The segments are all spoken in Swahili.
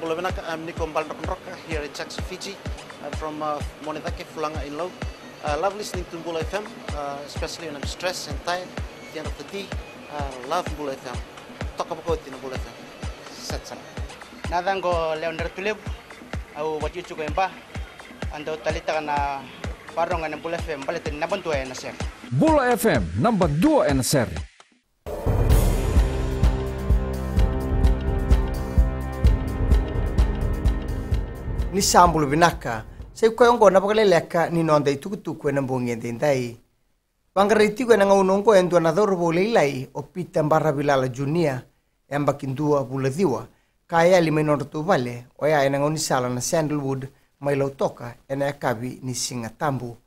Bulavinaka. I'm Nico Mbalnapanroka here in Jackson, Fiji. I'm from Monetake, Fulanga in Low. Love listening to Bula FM, especially when I'm stressed and tired at the end of the day. Love Bula FM. Talk about it in Bula FM. Set sana. Nadango Leonardo Tulib, au what you to go and buy, and the Talita na parang ng Bula FM, balitin na bantu na sir. Bula FM, number 2 na sir. Ni sambulu binaka, sa ko na pakaleleka ni nonda itukutuku na mbongi ndai. Bangariti ko na ngaunong ko endo na dorbo leilai o pita barra bilala junia amba kindua buladiwa. Kaya lima nortu vale o ya ena ngoni sala na sandalwood mai toka ena kabi ni singa tambu.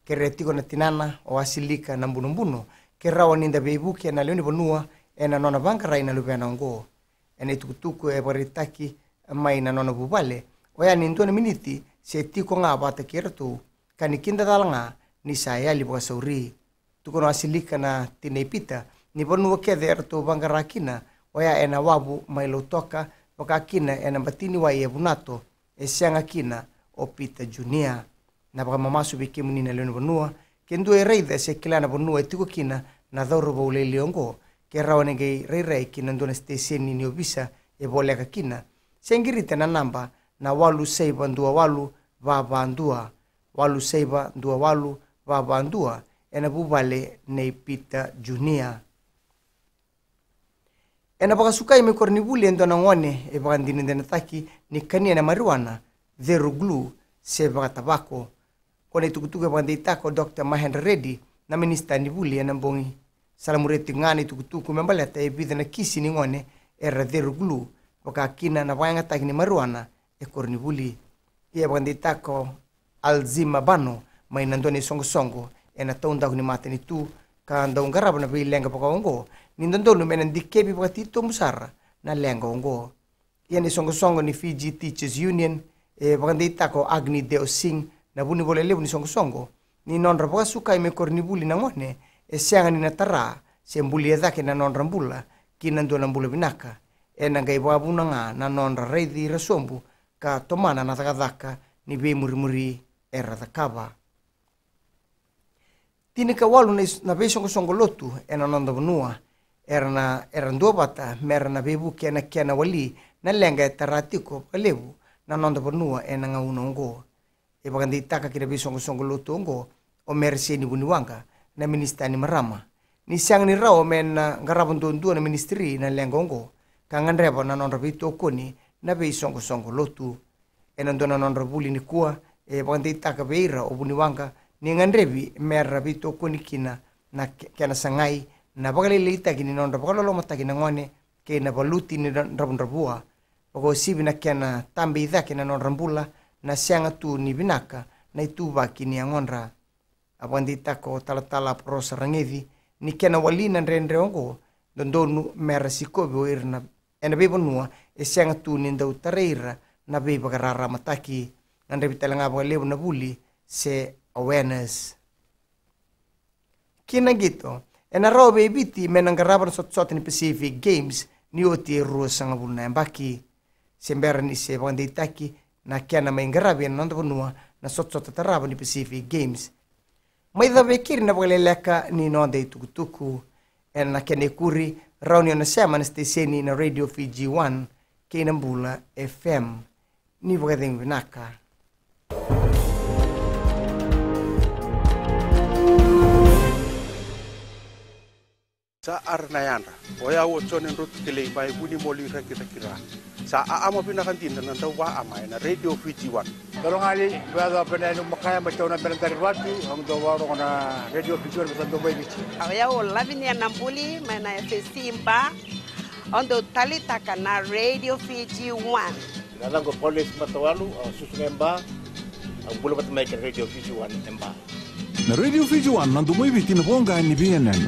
Kereti ko na tinana o asilika na mbunumbuno ke rawa ninda beibuki na leoni bonua ena nona bangarai na lubena ngo. Ena itukutuku e baritaki mai na nona bubale. Oya nintu na miniti se tiko nga bata kertu kanikinda dalanga ni saya li boka sauri tukono asilika na tinepita ni bonu kede ertu bangarakina oya ena wabu mailo toka boka kina ena batini wa yebunato esianga kina opita junia na baka mamasu bikimu ni na leno bonua kendo e reida se kilana bonua tiko kina na doro bole liongo ke rawane ge rei kina ndona steseni ni obisa e boleka kina sengirite na namba na walu seiba ndua walu vavandua walu seiba ndua walu vavandua ena bubale nei pita junia ena baka sukai me kornibuli endo na ngone e baka ndini ndena taki ni kania na marijuana zero glue se baka tabako kone tukutuke baka nditako Dr. Mahendra Reddy na minista nibuli ena mbongi salamureti ngani tukutuku membaleta e bida na kisi ni ngone era zero glue baka kina na baka ngataki ni marijuana e kornibuli ia bandita ko alzima bano mai nandoni songo ena tonda ni mate ni tu ka ndong garab na bi lenga poko ni ndondonu menen dikebi pakatito musara na lenga ngo ia ni songo ni Fiji Teachers Union e bandita ko Agni Deo Singh na buni bole lebu ni songo ni non rapa suka me kornibuli na ngone e sianga ni natara sembuli edake na non rambula kinandona mbula binaka ena ngai babuna nga na non reidi rasombu ka tomana na takadaka ni be muri era takaba. Tini ka walu na be songo lotu ena nonda bonua era ndua bata mera na bebu kena wali na lenga e taratiko kalebu na nonda bonua ena nga unongo. E bagandi taka kira be songo lotu ngo o merse ni buniwanga na ministani marama. Ni siang ni rao men garabon dua na ministri na lenga ngo kangandreba na nonda bito koni na be songo lotu ena ndona nonda buli ni kuwa e bagandi taka beira o buniwanga ni ngandrebi merra bito konikina na kena sangai na bagalele itagi ni nonda bagalolo matagi na ngone ke na baluti ni rabua bago sibi na kena tambe idaki na nonda rambula na sianga tu ni binaka na itu baki ni angonra abandi tako talatala prosa rangevi ni kena walina rendre ongo dondonu merra sikobe irna ena bebonua e sianga tu ni ndau tareira na be bagarara mataki nande bitalanga bagalebu na buli se awareness kina gito ena robe biti menangaraban sot ni Pacific Games ni oti rusa ngabuna mbaki sembera ni se banditaki na kiana maingarabi nando bonua na sot taraba ni Pacific Games mai da bekir na bagaleleka ni nonde tukutuku ena kene kuri rauni na sema na steseni na Radio Fiji 1 Kinambula FM ni bagadeng binaka sa arnayanda oya wo chonen rut kile bai buni moli rakira sa ama pinakantin na tawa ama na Radio Fiji 1 kalau ngali bada penenu makaya macam na bentar wati ang dawaro na Radio Fiji 1 sa Dubai Beach oya wo lavinia nambuli mana simba ondo talita kana Radio Fiji 1 dalang ko police matawalu susungemba ang bulo matamay ka Radio Fiji 1 emba na Radio Fiji 1 nandumay bitin bonga ni BNN